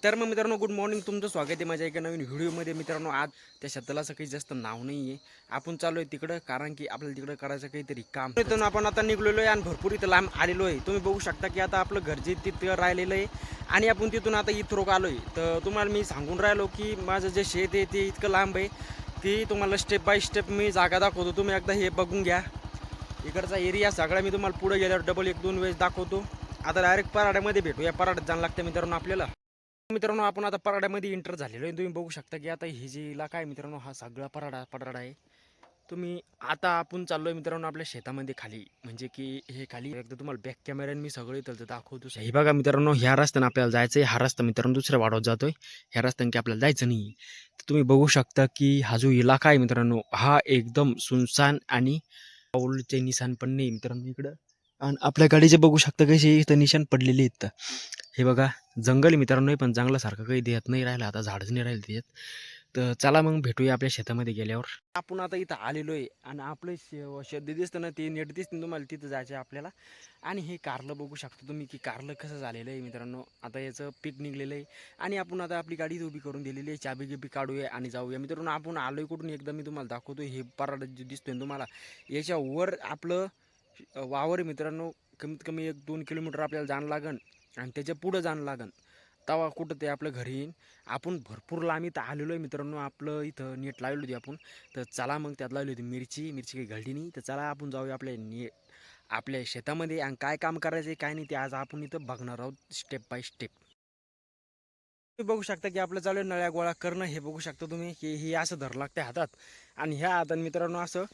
तर मग मित्रांनो, गुड मॉर्निंग. तुमचं स्वागत आहे माझ्या एका नवीन व्हिडिओमध्ये. मित्रांनो, आज त्या शेतालाचं काही जास्त नाव नाही आहे. आपण चालू आहे तिकडं, कारण की आपल्याला तिकडं करायचं काहीतरी काम. तिथून आपण आता निघलेलो आहे आणि भरपूर इथं लांब आलेलो आहे. तुम्ही बघू शकता की आता आपलं घर जे तिथं राहिलेलं आहे आणि आपण तिथून आता इथरोक आलो आहे. तर तुम्हाला मी सांगून राहिलो की माझं जे शेत आहे ते इतकं लांब आहे की तुम्हाला स्टेप बाय स्टेप मी जागा दाखवतो. तुम्ही एकदा हे बघून घ्या. इकडचा एरिया सगळा मी तुम्हाला पुढे गेल्यावर डबल एक दोन वेळेस दाखवतो. आता डायरेक्ट पराड्यामध्ये भेटू. या पराड्यात जाणं लागतं मित्रांनो आपल्याला. मित्रांनो, आपण आता पराड्यामध्ये एंटर झालेलो आहे. तुम्ही बघू शकता की आता हे जे इलाका आहे मित्रांनो, हा सगळा पराडा आहे. तुम्ही आता आपण चाललोय मित्रांनो आपल्या शेतामध्ये खाली, म्हणजे की हे खाली एकदा तुम्हाला बॅक कॅमेऱ्याने मी सगळं इथं दाखवतो. हे बघा मित्रांनो, ह्या रस्त्याने आपल्याला जायचं आहे. हा रस्ता मित्रांनो दुसऱ्या वाढवत जातोय. ह्या रस्त्याने की आपल्याला जायचं नाही. तर तुम्ही बघू शकता की हा जो इलाका आहे मित्रांनो, हा एकदम सुनसान आणि पाऊलचे निशाण पण नाही मित्रांनो इकडं. आणि आपल्या गाडीचे बघू शकता कशी इथं निशाण पडलेली आहेत. हे बघा, जंगल आहे मित्रांनो, पण जंगलासारखं काही देत नाही राहिलं. आता झाडच नाही राहिलं त्याच्यात. तर चला मग भेटूया आपल्या शेतामध्ये गेल्यावर. आपण आता इथं आलेलो आहे आणि आपलं शेत दिसतं ना, ते नेट दिसतं तुम्हाला, तिथं जायचं आहे आपल्याला. आणि हे कारलं बघू शकता तुम्ही की कारलं कसं झालेलं आहे मित्रांनो. आता याचं पीक निघलेलं आहे आणि आपण आता आपली गाडी उभी करून दिलेली आहे. चाबी गिबी काढूया आणि जाऊया मित्रांनो. आपण आलोय कुठून एकदा मी तुम्हाला दाखवतो. हे पराडा जे दिसतोय ना तुम्हाला, याच्यावर आपलं वावर मित्रांनो. कमीत कमी 1-2 किलोमीटर आपल्याला जाणं लागन आणि त्याच्या पुढं जाणं लागन. तवा कुठं ते आपलं घरी येईन. आपण भरपूर लांब इथं आलेलो आहे मित्रांनो. आपलं इथं नेट लावली होती आपण. तर चला मग त्यात लावली होती मिरची काही घडली नाही. तर चला आपण जाऊया आपल्या शेतामध्ये आणि काय काम करायचं आहे काय नाही ते आज आपण इथं बघणार आहोत स्टेप बाय स्टेप. तुम्ही बघू शकता की आपलं चालू आहे नळ्या गोळा करणं. हे बघू शकता तुम्ही की हे असं धर लागते हातात आणि ह्या हाताने मित्रांनो असं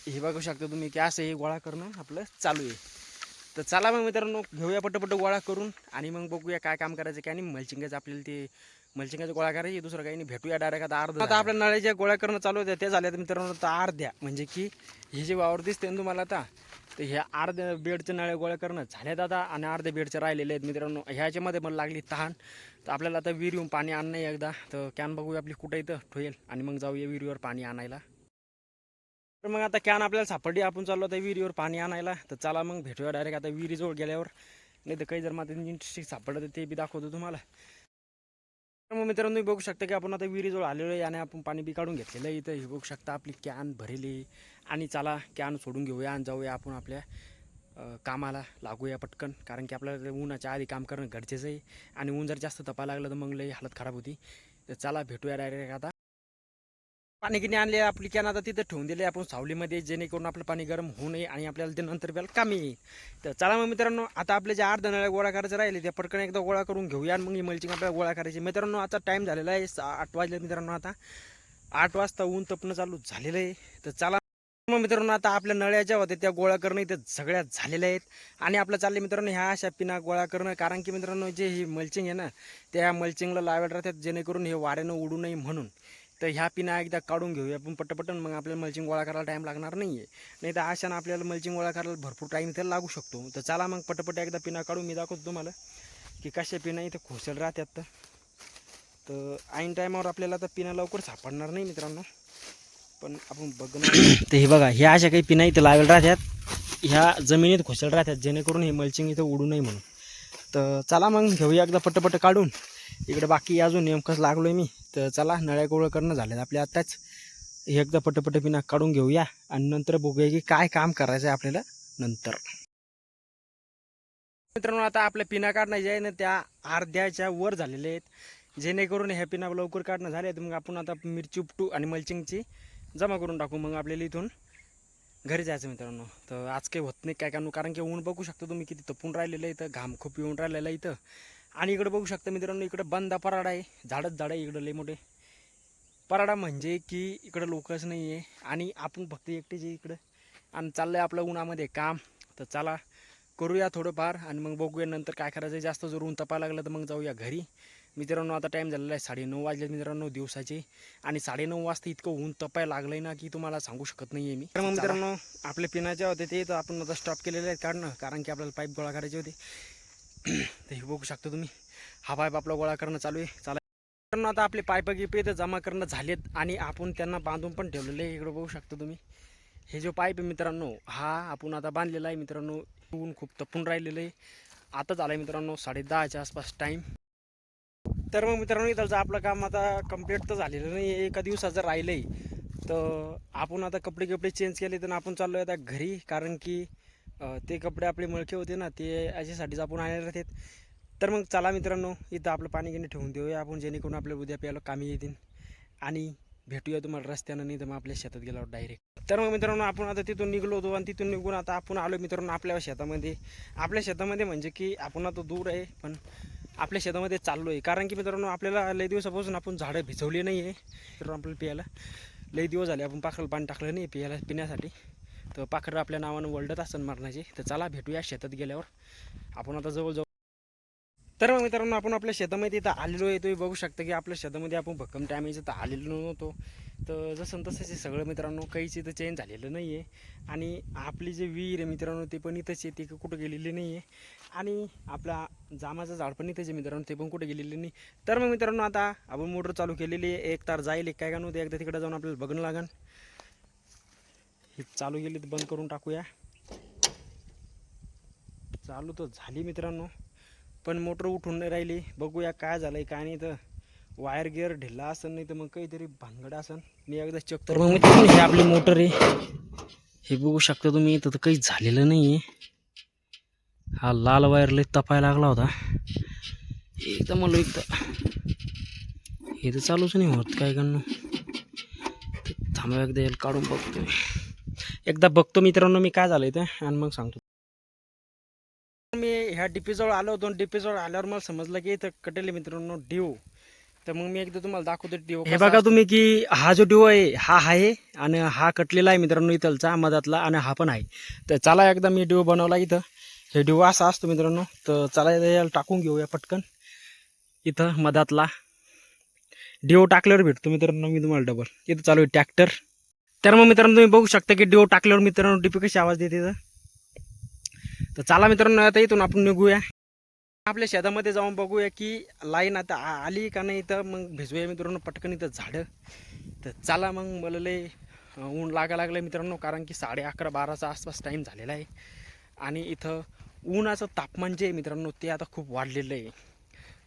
हे बघू शकता तुम्ही की असं हे गोळा करणं आपलं चालू आहे. तर चला मग मित्रांनो, घेऊया पट्ट गोळा करून आणि मग बघूया काय काम करायचं काय नाही. मल्चिंगाचं आपल्याला ते मल्चिंगाचं गोळा करायची, दुसरं काही नाही. भेटूया डायरेक्ट आता आपल्या नळ्याच्या गोळा करणं चालू होत्या ते झाल्या. तर मित्रांनो आता अर्ध्या, म्हणजे की हे जे वावर दिसते ना तुम्हाला आता, तर ह्या अर्ध्या बेडच्या नळ्या गोळा करणं झाल्यात आता आणि अर्ध्या बेडच्या राहिलेले आहेत मित्रांनो. ह्याच्यामध्ये मला लागली तहान. तर आपल्याला आता विहीर येऊन पाणी आणणं एकदा. तर कॅन बघूया आपली कुठं इथं ठेवेल आणि मग जाऊया विहिरीवर पाणी आणायला. तर मग आता कॅन आपल्याला सापडली. आपण चाललो आता विहिरीवर पाणी आणायला. तर चला मग भेटूया डायरेक्ट आता विहिरीजवळ गेल्यावर. नाही तर काही जर माझं इंटरेस्टिंग सापडलं तर ते बी दाखवतो तुम्हाला. तर मग मित्रांनो, तुम्ही बघू शकता की आपण आता विहिरीजवळ आलेलो आहे आणि आपण पाणी बी काढून घेतलेलं आहे. इथं हे बघू शकता आपली कॅन भरेली. आणि चला कॅन सोडून घेऊया आणि जाऊया आपण आपल्या कामाला लागूया पटकन. कारण की आपल्याला उन्हाच्या आधी काम करणं गरजेचं आहे आणि ऊन जर जास्त तपायला लागलं तर मग लई हालत खराब होती. तर चला भेटूया डायरेक्ट आता. पाणी किती आणले आपली कॅन आता तिथं ठेवून दिले आपण सावलीमध्ये, जेणेकरून आपलं पाणी गरम होऊ नये आणि आपल्याला ते नंतर वेळेला कामी येईल. तर चला मग मित्रांनो, आता आपले जे अर्ध नळ्या गोळा करायचं राहिले ते पटकन एकदा गोळा करून घेऊया आणि मग मल्चिंग आपल्याला गोळा करायची. मित्रांनो, आता टाईम झालेला आहे 8 वाजले मित्रांनो. आता 8 वाजता ऊन तपणं चालू झालेलं आहे. तर चला मग मित्रांनो, आता आपल्या नळ्या ज्या होत्या त्या गोळा करणं इथं सगळ्या झालेल्या आहेत आणि आपलं चालले मित्रांनो ह्या अशा पिना गोळा करणं. कारण की मित्रांनो, जे ही मल्चिंग आहे ना, त्या मल्चिंगला लावायला राहतात, जेणेकरून हे वाऱ्यानं उडू नये म्हणून. तर ह्या पिना एकदा काढून घेऊया आपण पटपटन. मग आपल्याला मल्चिंग गोळा करायला टाईम लागणार नाही आहे. नाही तर अशानं आपल्याला मल्चिंग गोळा करायला भरपूर टाईम इथे लागू शकतो. तर चला मग पटपट एकदा पिना काढून मी दाखवतो तुम्हाला की कशा पिना इथं खोसेल राहतात. तर ऐन टायमावर आपल्याला तर पिना लवकर सापडणार नाही मित्रांनो, पण आपण बघणार. तर हे बघा, ह्या अशा काही पिना इथं लावेल राहतात, ह्या जमिनीत खोसेल राहतात, जेणेकरून हे मल्चिंग इथं उडू नये म्हणून. तर चला मग घेऊया एकदा पटपट काढून. इकडे बाकी अजून नेमकंच लागलो आहे मी. तर चला, नळ्या गोळा करणं झालं आपल्या आत्ताच. एकदा पटपट पिना काढून घेऊया आणि नंतर बघूया की काय काम करायचं आहे आपल्याला नंतर. मित्रांनो, आता आपल्या पिना काढण्याच्या आहे ना त्या अर्ध्याच्या वर झालेल्या आहेत, जेणेकरून ह्या पिना लवकर काढणं झाले तर मग आपण आता मिरची उपटू आणि मल्चिंगची जमा करून टाकू. मग आपल्याला इथून घरी जायचं मित्रांनो. तर आज काही होत नाही काय काढू, कारण की ऊन बघू शकता तुम्ही किती तपून राहिलेलं आहे. इथं घाम खूप येऊन राहिलेला आहे इथं. आणि इकडे बघू शकता मित्रांनो, इकडे बंदा पराडा आहे, झाडच झाड आहे इकडं लई मोठे. पराडा म्हणजे की इकडं लोकच नाही आहे आणि आपण फक्त एकटेच आहे इकडं आणि चाललं आहे आपलं उन्हामध्ये काम. तर चला करूया थोडंफार आणि मग बघूया नंतर काय करायचं. जास्त जर ऊन तपायला लागलं तर मग जाऊया घरी. मित्रांनो, आता टाईम झालेला आहे 9:30 वाजले मित्रांनो दिवसाचे आणि 9:30 वाजता इतकं ऊन तपायला लागलं आहे ना की तुम्हाला सांगू शकत नाही आहे मी. तर मग मित्रांनो, आपले पिण्याचे होते ते तर आपण आता स्टॉप केलेले आहेत काढणं, कारण की आपल्याला पाईप गोळा करायचे होते. तर हे बघू शकता तुम्ही, हा पाईप आपला गोळा करणं चालू आहे. मित्रांनो, आता आपले पाईप गिपे तर जमा करणं झालेत आणि आपण त्यांना बांधून पण ठेवलेले आहे. इकडे बघू शकता तुम्ही, हे जो पाईप आहे मित्रांनो, हा आपण आता बांधलेला आहे मित्रांनो. ऊन खूप तपून राहिलेलं आहे. आता झालं आहे मित्रांनो 10:30च्या आसपास टाईम. तर मग मित्रांनो इथलचं आपलं काम आता कंप्लीट तर झालेलं नाही, एका दिवसाचं राहिलं आहे. तर आपण आता कपडे चेंज केले तर आपण चाललो आहे आता घरी, कारण की ते कपडे आपले मळके होते ना, ते याच्यासाठीच आपण आलेले राहतात. तर मग चला मित्रांनो, इथं आपलं पाणी गिणी ठेवून देऊया आपण, जेणेकरून आपल्या उद्या प्यायला कामी येतील. आणि भेटूया तुम्हाला रस्त्यानं, नाही तर मग आपल्या शेतात गेल्यावर डायरेक्ट. तर मग मित्रांनो आपण आता तिथून निघलो होतो आणि तिथून निघून आता आपण आलो मित्रांनो आपल्या शेतामध्ये म्हणजे की आपण आता दूर आहे पण आपल्या शेतामध्ये चाललो आहे. कारण की मित्रांनो आपल्याला लई दिवसापासून आपण झाडं भिजवली नाही आहे तर आपल्याला प्यायला लई दिवस झाले आपण पाखरला पाणी टाकलं नाही पिण्यासाठी. तर पाखरं आपल्या नावानं वळडत असन मारण्याची. तर चला भेटूया शेतात गेल्यावर. आपण आता जवळ तर मग मित्रांनो आपण आपल्या शेतामध्ये इथं आलेलो आहे. तुम्ही बघू शकता की आपल्या शेतामध्ये आपण भक्कम टायमाचं तर आलेलो नव्हतो. तर जसं तसंच हे सगळं मित्रांनो काहीच इथं चेंज झालेलं नाही आहे. आणि आपली जे विहीर आहे मित्रांनो ते पण इथंच आहे, ते कुठं गेलेली नाही आहे. आणि आपला जामाचं झाड पण इथंच आहे मित्रांनो, ते पण कुठे गेलेले नाही. तर मग मित्रांनो आता आपण मोटर चालू केलेली आहे. एक तार जाईल काय का नव्हते, एकदा तिकडे जाऊन आपल्याला बघणं लागेल. ही चालू गेली तर बंद करून टाकूया. चालू तर झाली मित्रांनो, पण मोटर उठून नाही राहिली. बघूया काय झालंय काय नाही. तर वायर गिअर ढिला असन, नाही तर मग काहीतरी भानगड असन. मी एकदा चेक तर मग मित्रांनो हे आपली मोटर आहे, हे बघू शकता तुम्ही. इथं तर काहीच झालेलं नाही आहे. हा लाल वायर लई तपायला लागला होता एकदम. मला हे तर चालूच नाही होत काय करणं. थांबा एकदा याला काढून बघतोय, एकदा बघतो मित्रांनो मी काय झालंय ते, आणि मग सांगतो. मी ह्या डीपीजवळ आलो होतो. डीपीजवळ आल्यावर मला समजलं की इथं कटेल मित्रांनो डिओ. तर मग मी एकदा तुम्हाला दाखवतो डिओ. हे बघा तुम्ही की हा जो डिओ आहे हा आहे, आणि हा कटलेला आहे मित्रांनो इथलचा मधातला, आणि हा पण आहे. तर चला एकदा मी डिओ बनवला इथं. हे डिओ असा असतो मित्रांनो. तर चला याला टाकून घेऊया पटकन. इथं मधातला डिओ टाकल्यावर भेटतो मित्रांनो मी तुम्हाला डबल. इथं चालू आहे ट्रॅक्टर. तर मग मित्रांनो तुम्ही बघू शकता की डिओ टाकल्यावर मित्रांनो डीपी कशी आवाज देते. तर चला मित्रांनो आता इथून आपण निघूया, आपल्या शेतामध्ये जाऊन बघूया की लाईन आता आली का नाही. तर मग भिजूया मित्रांनो पटकन इथं झाडं. तर चला मग मला लय ऊन लागायला लागलं मित्रांनो, कारण की 11:30-12चा आसपास टाईम झालेला आहे. आणि इथं उन्हाचं तापमान जे आहे मित्रांनो ते आता खूप वाढलेलं आहे.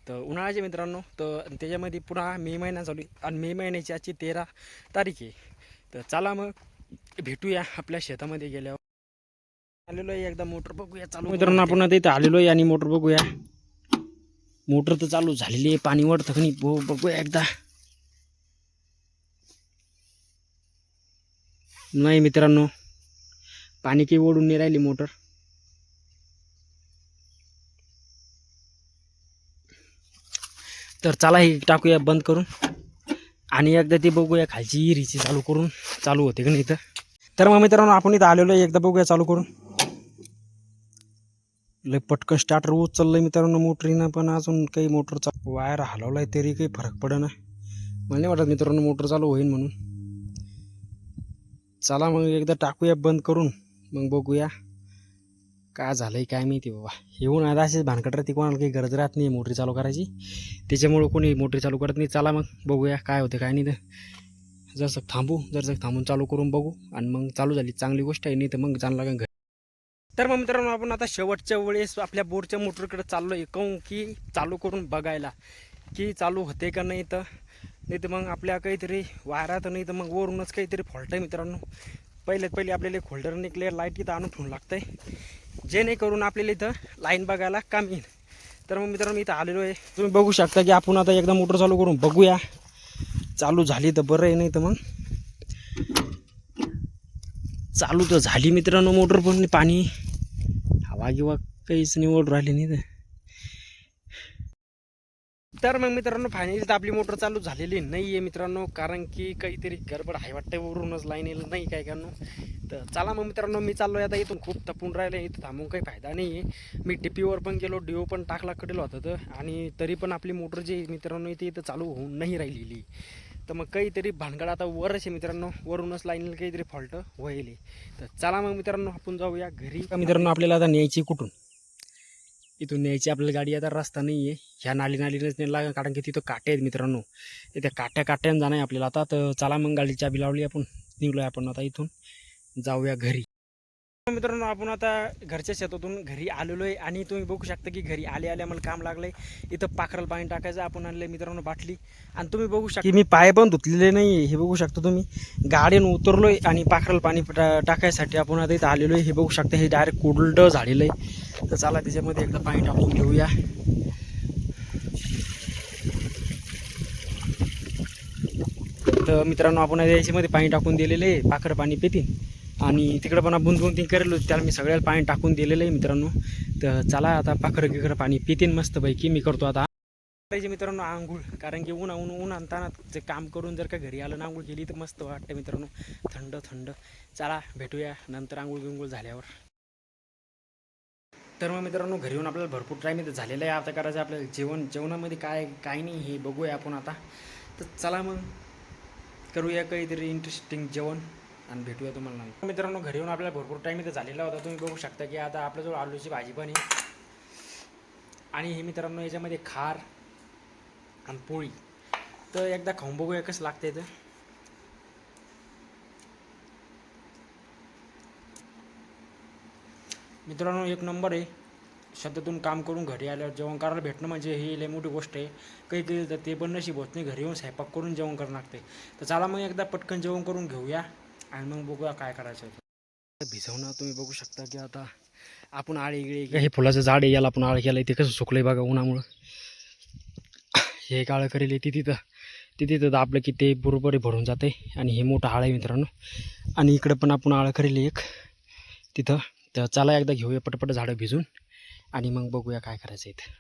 तर उन्हाळ्याचे मित्रांनो, तर त्याच्यामध्ये पुन्हा मे महिना चालू आहे, आणि मे महिन्याची आजची 13 तारीख आहे. तर चला मग भेटूया आपल्या शेतामध्ये गेल्यावर. आलेलो आहे एकदा मोटर बघूया चालू. मित्रांनो आपण आता इथं आलेलो आहे आणि मोटर बघूया. मोटर तर चालू झालेली आहे, पाणी वाढतं का नाही बघूया एकदा. नाही मित्रांनो पाणी काही ओढून नाही राहिली मोटर. तर चला हे टाकूया बंद करून, आणि एकदा ते बघूया खालची हिरीची चालू करून चालू होते का नाही इथं. तर मग मित्रांनो आपण इथं आलेलो आहे, एकदा बघूया चालू करून. लय पटकन स्टार्टर उचललंय मित्रांनो मोटरीनं, पण अजून काही मोटरचा वायर हलवलाय तरी काही फरक पडेना. मला नाही वाटत मित्रांनो मोटर चालू होईल म्हणून. चला मग एकदा टाकूया बंद करून, मग बघूया काय झालंय काय माहिती बाबा. येऊन आता असेच भानकट राहते, कोणाला काही गरज राहत नाही मोटरी चालू करायची, त्याच्यामुळं कोणी मोटरी चालू करत नाही. चला मग बघूया काय होते काय नाही. तर जरसं थांबून चालू करून बघू, आणि मग चालू झाली चांगली गोष्ट आहे, नाही तर मग जाणं लागेल घरी. तर मग मित्रांनो आपण आता शेवटच्या वेळेस आपल्या बोरच्या मोटरकडे चाललो आहे, कहून की चालू करून बघायला की चालू होते का नाही. तर नाही तर मग आपल्या काहीतरी वायरात, नाही तर मग वरूनच काहीतरी फॉल्ट आहे मित्रांनो. पहिले आपल्याला एक होल्डर निघले लाईट इथं आणून ठेवून लागतं आहे, जेणेकरून आपल्याला इथं लाईन बघायला काम येईल. तर मग मित्रांनो इथं आलेलो आहे, तुम्ही बघू शकता की आपण आता एकदा मोटर चालू करून बघूया. चालू झाली तर बरं आहे, नाही तर मग चालू तर झाली मित्रांनो मोटर, पण पाणी हवा किंवा काहीच निवड राहिली नाही. तर मग मित्रांनो फायनली तर आपली मोटर चालू झालेली नाही आहे मित्रांनो, कारण की काहीतरी गडबड आहे वाटतं, वरूनच लाईन येईल नाही काय करणं. तर चला मग मित्रांनो मी चाललो आहे आता. इथून खूप तपून राहिलं, इथं थांबून काही फायदा नाही आहे. मी टीपीवर पण गेलो, डिओ पण टाकला कडेल होतं तर, आणि तरी पण आपली मोटर जी मित्रांनो इथं चालू होऊन नाही राहिलेली. तर मग काहीतरी भानगड आता वरच आहे मित्रांनो, वरूनच लाईनला काहीतरी फॉल्ट व्हायले. तर चला मग मित्रांनो आपण जाऊया घरी. मित्रांनो आपल्याला आता न्यायची कुठून, इथून न्यायची आपल्याला गाडी. आता रस्ता नाही आहे, ह्या नालीनच न्यायला, कारण की तिथं काटे आहेत मित्रांनो. त्या काट्यानं जाणं आहे आपल्याला आता. तर चला मग गाडीची चाबी लावली आपण, निघलोय आपण आता इथून, जाऊया घरी. मित्रांनो आपण आता घरच्या शेतातून घरी आलेलो आहे आणि तुम्ही बघू शकता की घरी आले मला काम लागलंय. इथं पाखराला पाणी टाकायचं आपण आणलंय मित्रांनो बाटली. आणि तुम्ही बघू शकता की मी पाय पण धुतलेले नाही. हे बघू शकता तुम्ही गाडीनं उतरलोय आणि पाखराला पाणी टाकायसाठी आपण आता इथं आलेलो आहे. हे बघू शकता हे डायरेक्ट कोरडं झालेलं आहे. तर चला त्याच्यामध्ये एकदा पाणी टाकून घेऊया. तर मित्रांनो आपण याच्यामध्ये पाणी टाकून दिलेलं आहे. पाखरं पाणी पितील आणि तिकडं पण आपण 2-3 करेल त्याला मी सगळ्याला पाणी टाकून दिलेलं आहे मित्रांनो. तर चला आता पाखरं गिखरं पाणी पितीन मस्तपैकी. मी करतो आता करायचे मित्रांनो आंघोळ, कारण की ऊन आणताना जे काम करून जर का घरी आलं ना आंघोळ केली तर मस्त वाटतं मित्रांनो, थंड थंड. चला भेटूया नंतर आंघोळ झाल्यावर. तर मग मित्रांनो घरी येऊन आपल्याला भरपूर टाईम इथं झालेलं आहे. आता करायचं आपल्याला जेवणामध्ये काय नाही हे बघूया आपण आता. तर चला मग करूया काहीतरी इंटरेस्टिंग जेवण आणि भेटूया तुम्हाला नंतर. मित्रांनो घरी येऊन आपल्याला भरपूर टाईम इथं झालेला होता. तुम्ही बघू शकता की आता आपल्याजवळ आलूची भाजी पण आहे आणि हे मित्रांनो याच्यामध्ये खार आणि पोळी. तर एकदा खाऊन बघूया कसं लागते. तर मित्रांनो एक नंबर आहे. शेतातून काम करून घरी आल्यावर जेवण करायला भेटणं म्हणजे ही लई मोठी गोष्ट आहे. काही तर ते पण नशीब होत नाही, घरी येऊन स्वयंपाक करून जेवण करावं लागते. तर चला मग एकदा पटकन जेवण करून घेऊया आणि मग बघूया काय करायचं आहे. भिजवणं तुम्ही बघू शकता की आता आपण आळे हे फुलाचं झाड आहे, याला आपण आळ केलं ते कसं सुकलंय बघा उन्हामुळं. हे काळं करेल तिथं आपलं की ते बरोबर भरून जाते. आणि हे मोठं आळ आहे मित्रांनो. आणि इकडं पण आपण आळ करेल एक तिथं. तर चला एकदा घेऊया पटपट झाडं भिजून आणि मग बघूया काय करायचं इथं.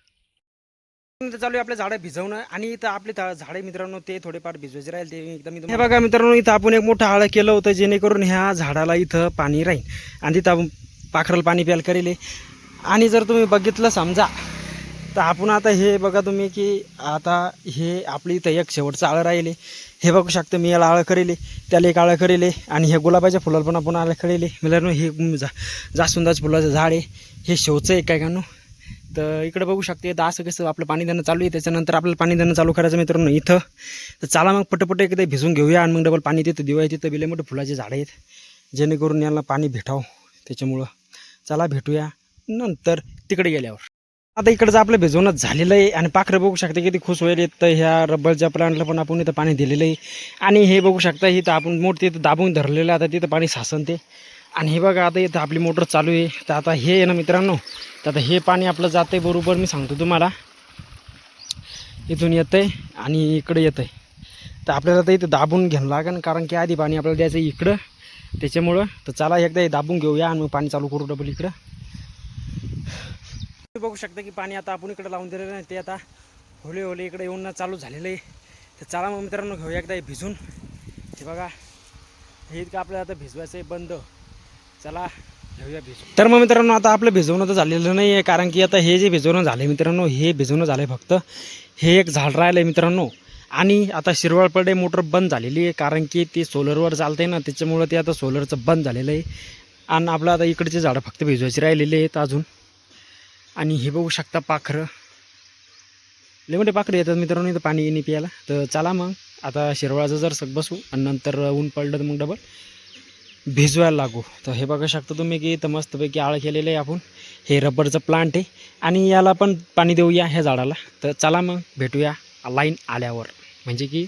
चालू आहे आपल्या झाडं भिजवणं आणि इथं आपले झाडे मित्रांनो ते थोडेफार भिजवायचे राहील ते एकदम. हे बघा मित्रांनो इथं आपण एक मोठं आळं केलं होतं जेणेकरून ह्या झाडाला इथं पाणी राहील आणि तिथं आपण पाखराला पाणी प्यायला करेल. आणि जर तुम्ही बघितलं समजा तर आपण आता हे बघा तुम्ही की आता हे आपली इथं एक शेवटचं आळं राहिले. हे बघू शकता मी याला आळं करेले, त्याला एक आळं करेले आणि हे गुलाबाच्या फुलाला पण आपण आळं करेले. मित्रांनो हे जास्वंदाचं फुलाचं झाड आहे, हे शेवचं आहे काय कानो. तर इकडे बघू शकते तर असं कसं आपलं पाणी देणं चालू आहे. त्याच्यानंतर आपल्याला पाणी देणं चालू करायचं मित्रांनो इथं. तर चला मग पटपट एकदा भिजून घेऊया आणि मग डबल पाणी तिथं देऊया. तिथं बिले मोठे फुलाचे झाडं आहेत जेणेकरून याला पाणी भेटावं त्याच्यामुळं. चला भेटूया नंतर तिकडे गेल्यावर. आता इकडचं आपलं भिजवणं झालेलं आहे आणि पाखरं बघू शकता किती खुश होईल. तर ह्या रबरच्या प्लांटला पण आपण इथं पाणी दिलेलं आहे. आणि हे बघू शकता इथं आपण मोठं तिथं दाबून धरलेलं आहे. आता तिथं पाणी साचन ते. आणि हे बघा आता इथं आपली मोटर चालू आहे. तर आता हे आहे ना मित्रांनो, तर आता हे पाणी आपलं जातं आहे बरोबर. मी सांगतो तुम्हाला इथून येतं आहे आणि इकडे येतं आहे. तर आपल्याला तर इथं दाबून घ्यावं लागेल कारण की आधी पाणी आपल्याला द्यायचं इकडं त्याच्यामुळं. तर चला एकदा हे दाबून घेऊया आणि मग पाणी चालू करू डबल इकडं. बघू शकता की पाणी आता आपण इकडे लावून दिलेलं नाही, ते आता होले इकडे येऊन चालू झालेलं आहे. तर चला मग मित्रांनो घेऊया एकदा हे भिजून. हे बघा हे इतकं आपल्याला आता भिजवायचं आहे बंद. चला घेऊया भिजून. तर मग मित्रांनो आता आपलं भिजवणं तर झालेलं नाही आहे कारण की आता हे जे भिजवणं झालं आहे मित्रांनो, हे भिजवणं झालं आहे फक्त. हे एक झाड राहिलं आहे मित्रांनो. आणि आता शिरवाळपडे मोटर बंद झालेली आहे कारण की ते सोलरवर चालते ना, त्याच्यामुळं ते आता सोलरचं बंद झालेलं आहे. आणि आपलं आता इकडचे झाडं फक्त भिजवायचे राहिलेले आहेत अजून. आणि हे बघू शकता पाखरं लय मोठे पाखरं येतात मित्रांनो इथं पाणी येणे प्यायला. तर चला मग आता शिरवाळाचं जर सग बसू आणि नंतर ऊन पडलं तर मग डबल भिजवायला लागू. तर हे बघू शकता तुम्ही की इथं मस्तपैकी आळं केलेलं आहे आपण. हे रबरचं प्लांट आहे आणि याला पण पाणी देऊया ह्या झाडाला. तर चला मग भेटूया लाईन आल्यावर, म्हणजे की